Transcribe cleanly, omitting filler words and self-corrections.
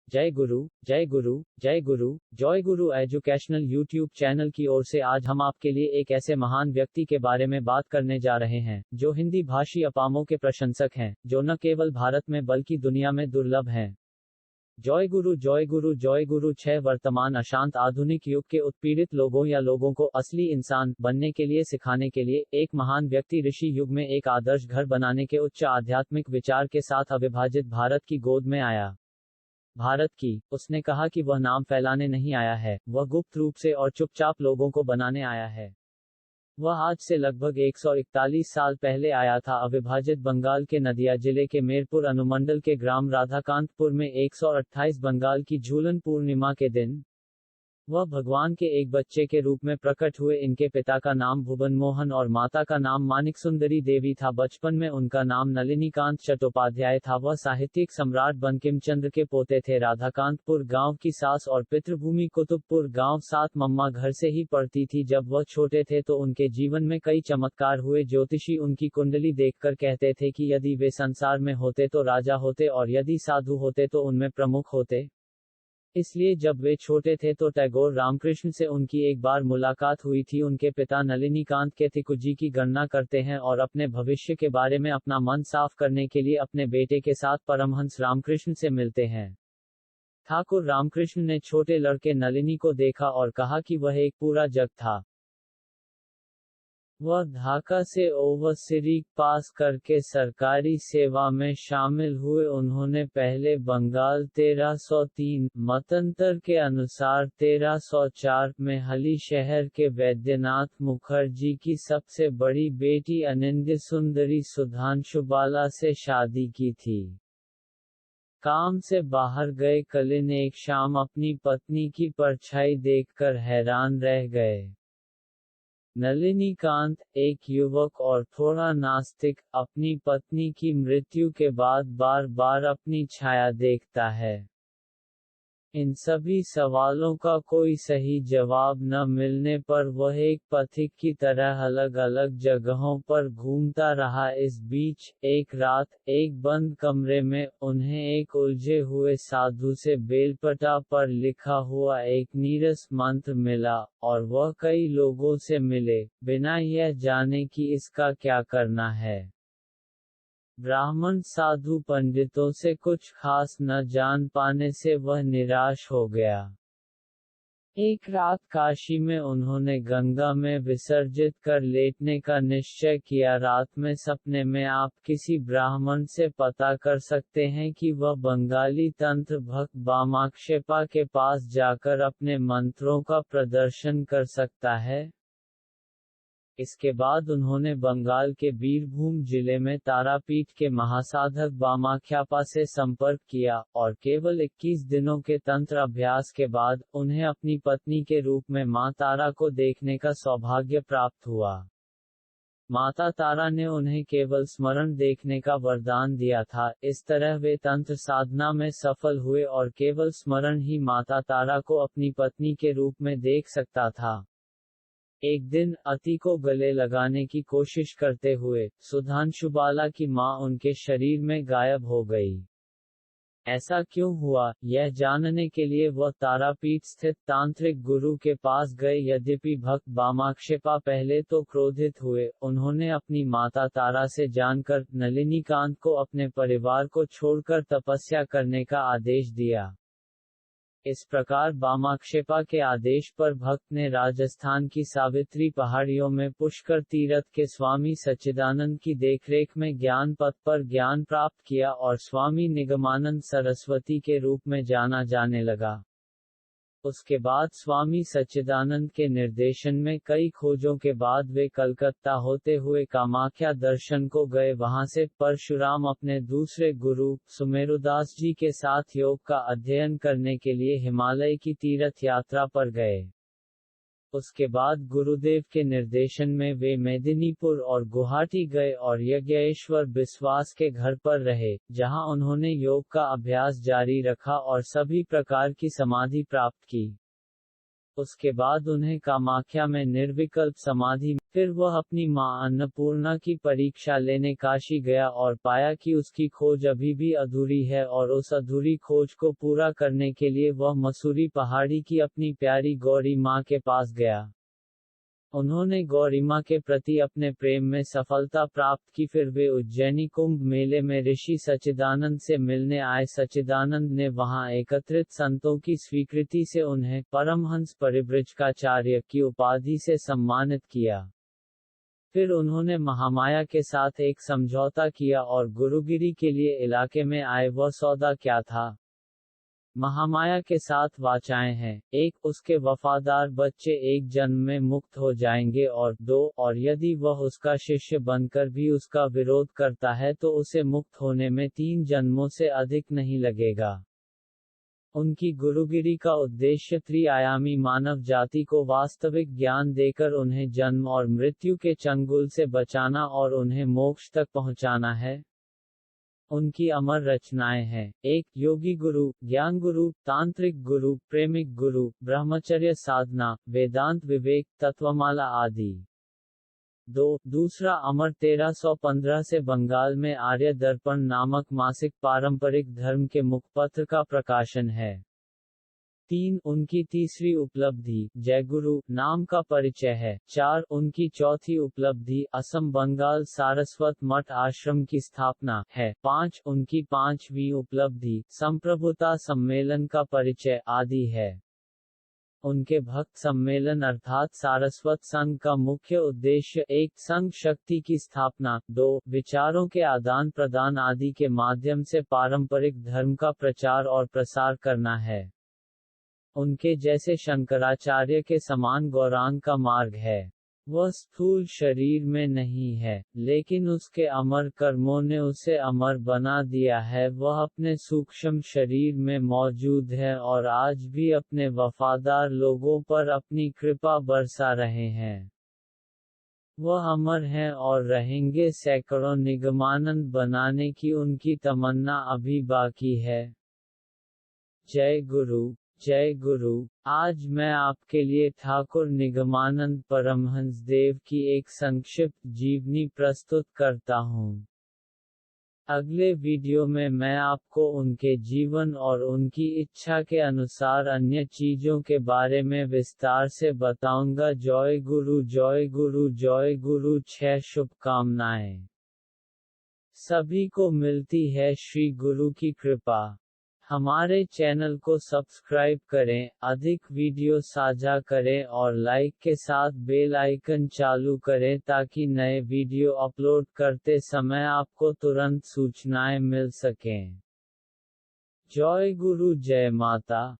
जय गुरु, जय गुरु, जय गुरु, जय गुरु एजुकेशनल यूट्यूब चैनल की ओर से आज हम आपके लिए एक ऐसे महान व्यक्ति के बारे में बात करने जा रहे हैं, जो हिंदी भाषी अपामों के प्रशंसक हैं, जो न केवल भारत में बल्कि दुनिया में दुर्लभ हैं। जय गुरु जय गुरु जय गुरु। 6 वर्तमान अशांत आधुनिक युग के उत्पीड़ित लोगों या लोगों को असली इंसान बनने के लिए सिखाने के लिए एक महान व्यक्ति ऋषि युग में एक आदर्श घर बनाने के उच्च आध्यात्मिक विचार के साथ अविभाजित भारत की गोद में आया। भारत की, उसने कहा कि वह नाम फैलाने नहीं आया है, वह गुप्त रूप से और चुपचाप लोगों को बनाने आया है। वह आज से लगभग 141 साल पहले आया था अविभाजित बंगाल के नदिया जिले के मेरपुर अनुमंडल के ग्राम राधाकांतपुर में 128 बंगाल की झूलन पूर्णिमा के दिन। वह भगवान के एक बच्चे के रूप में प्रकट हुए। इनके पिता का नाम भुवन मोहन और माता का नाम मानिक सुंदरी देवी था। बचपन में उनका नाम नलिनीकांत चट्टोपाध्याय था। वह साहित्यिक सम्राट बंकिम चंद्र के पोते थे। राधाकांतपुर गांव की सास और पितृभूमि कुतुबपुर गांव। साथ मम्मा घर से ही पढ़ती थी। जब वह छोटे थे तो उनके जीवन में कई चमत्कार हुए। ज्योतिषी उनकी कुंडली देखकर कहते थे कि यदि वे संसार में होते तो राजा होते और यदि साधु होते तो उनमें प्रमुख होते। इसलिए जब वे छोटे थे तो टैगोर रामकृष्ण से उनकी एक बार मुलाकात हुई थी। उनके पिता नलिनीकांत के तिकुजी की गणना करते हैं और अपने भविष्य के बारे में अपना मन साफ करने के लिए अपने बेटे के साथ परमहंस रामकृष्ण से मिलते हैं। ठाकुर रामकृष्ण ने छोटे लड़के नलिनी को देखा और कहा कि वह एक पूरा जग था। वह ढाका से ओवरसीज पास करके सरकारी सेवा में शामिल हुए। उन्होंने पहले बंगाल 1303, मतांतर के अनुसार 1304 में हली शहर के वैद्यनाथ मुखर्जी की सबसे बड़ी बेटी अनिंद्य सुंदरी सुधांशुबाला से शादी की थी। काम से बाहर गए कलिन एक शाम अपनी पत्नी की परछाई देखकर हैरान रह गए। नलिनीकांत, एक युवक और थोड़ा नास्तिक, अपनी पत्नी की मृत्यु के बाद बार बार अपनी छाया देखता है। इन सभी सवालों का कोई सही जवाब न मिलने पर वह एक पथिक की तरह अलग अलग जगहों पर घूमता रहा। इस बीच एक रात एक बंद कमरे में उन्हें एक उलझे हुए साधु से बेलपटा पर लिखा हुआ एक नीरस मंत्र मिला, और वह कई लोगों से मिले, बिना यह जाने कि इसका क्या करना है। ब्राह्मण साधु पंडितों से कुछ खास न जान पाने से वह निराश हो गया। एक रात काशी में उन्होंने गंगा में विसर्जित कर लेटने का निश्चय किया। रात में सपने में आप किसी ब्राह्मण से पता कर सकते हैं कि वह बंगाली तंत्र भक्त वामाक्षेपा के पास जाकर अपने मंत्रों का प्रदर्शन कर सकता है। इसके बाद उन्होंने बंगाल के बीरभूम जिले में तारापीठ के महासाधक वामाख्यापा से संपर्क किया, और केवल 21 दिनों के तंत्र अभ्यास के बाद, उन्हें अपनी पत्नी के रूप में मां तारा को देखने का सौभाग्य प्राप्त हुआ। माता तारा ने उन्हें केवल स्मरण देखने का वरदान दिया था। इस तरह वे तंत्र साधना में सफल हुए और केवल स्मरण ही माता तारा को अपनी पत्नी के रूप में देख सकता था। एक दिन अति को गले लगाने की कोशिश करते हुए सुधांशुबाला की मां उनके शरीर में गायब हो गई। ऐसा क्यों हुआ, यह जानने के लिए वह तारापीठ स्थित तांत्रिक गुरु के पास गए। यद्यपि भक्त वामाक्षेपा पहले तो क्रोधित हुए, उन्होंने अपनी माता तारा से जानकर नलिनीकांत को अपने परिवार को छोड़कर तपस्या करने का आदेश दिया। इस प्रकार वामाक्षेपा के आदेश पर भक्त ने राजस्थान की सावित्री पहाड़ियों में पुष्कर तीर्थ के स्वामी सच्चिदानंद की देखरेख में ज्ञान पथ पर ज्ञान प्राप्त किया और स्वामी निगमानंद सरस्वती के रूप में जाना जाने लगा। उसके बाद स्वामी सच्चिदानंद के निर्देशन में कई खोजों के बाद वे कलकत्ता होते हुए कामाख्या दर्शन को गए। वहां से परशुराम अपने दूसरे गुरु सुमेरुदास जी के साथ योग का अध्ययन करने के लिए हिमालय की तीर्थ यात्रा पर गए। उसके बाद गुरुदेव के निर्देशन में वे मेदिनीपुर और गुवाहाटी गए और यज्ञेश्वर बिस्वास के घर पर रहे, जहां उन्होंने योग का अभ्यास जारी रखा और सभी प्रकार की समाधि प्राप्त की। उसके बाद उन्हें कामाख्या में निर्विकल्प समाधि। फिर वह अपनी मां अन्नपूर्णा की परीक्षा लेने काशी गया और पाया कि उसकी खोज अभी भी अधूरी है, और उस अधूरी खोज को पूरा करने के लिए वह मसूरी पहाड़ी की अपनी प्यारी गौरी मां के पास गया। उन्होंने गौरी मां के प्रति अपने प्रेम में सफलता प्राप्त की। फिर वे उज्जैनी कुंभ मेले में ऋषि सच्चिदानंद से मिलने आए। सच्चिदानंद ने वहां एकत्रित संतों की स्वीकृति से उन्हें परमहंस परिव्राजकाचार्य की उपाधि से सम्मानित किया। फिर उन्होंने महामाया के साथ एक समझौता किया और गुरुगिरी के लिए इलाके में आए। वह सौदा क्या था? महामाया के साथ वाचाएं हैं। 1. उसके वफादार बच्चे एक जन्म में मुक्त हो जाएंगे, और 2. और यदि वह उसका शिष्य बनकर भी उसका विरोध करता है तो उसे मुक्त होने में 3 जन्मों से अधिक नहीं लगेगा। उनकी गुरुगिरी का उद्देश्य त्रिआयामी मानव जाति को वास्तविक ज्ञान देकर उन्हें जन्म और मृत्यु के चंगुल से बचाना और उन्हें मोक्ष तक पहुंचाना है। उनकी अमर रचनाएं हैं। 1. योगी गुरु, ज्ञान गुरु, तांत्रिक गुरु, प्रेमिक गुरु, ब्रह्मचर्य साधना, वेदांत विवेक, तत्वमाला आदि। 2. दूसरा अमर 1315 से बंगाल में आर्य दर्पण नामक मासिक पारंपरिक धर्म के मुखपत्र का प्रकाशन है। 3. उनकी तीसरी उपलब्धि, जयगुरु नाम का परिचय है। 4. उनकी चौथी उपलब्धि, असम बंगाल सारस्वत मठ आश्रम की स्थापना है। 5. उनकी पांचवी उपलब्धि, संप्रभुता सम्मेलन का परिचय आदि है। उनके भक्त सम्मेलन अर्थात सारस्वत संघ का मुख्य उद्देश्य 1. संघ शक्ति की स्थापना, 2. विचारों के आदान प्रदान आदि के माध्यम से पारंपरिक धर्म का प्रचार और प्रसार करना है। उनके जैसे शंकराचार्य के समान गौरांग का मार्ग है। वह स्थूल शरीर में नहीं है, लेकिन उसके अमर कर्मों ने उसे अमर बना दिया है। वह अपने सूक्ष्म शरीर में मौजूद है और आज भी अपने वफादार लोगों पर अपनी कृपा बरसा रहे हैं। वह अमर हैं और रहेंगे। सैकड़ों निगमानंद बनाने की उनकी तमन्ना अभी बाकी है। जय गुरु, जय गुरु। आज मैं आपके लिए ठाकुर निगमानंद परमहंस देव की एक संक्षिप्त जीवनी प्रस्तुत करता हूँ। अगले वीडियो में मैं आपको उनके जीवन और उनकी इच्छा के अनुसार अन्य चीजों के बारे में विस्तार से बताऊंगा। जय गुरु, जय गुरु, जय गुरु। 6 शुभकामनाएं सभी को मिलती है श्री गुरु की कृपा। हमारे चैनल को सब्सक्राइब करें, अधिक वीडियो साझा करें और लाइक के साथ बेल आइकन चालू करें ताकि नए वीडियो अपलोड करते समय आपको तुरंत सूचनाएं मिल सकें। जय गुरु, जय माता।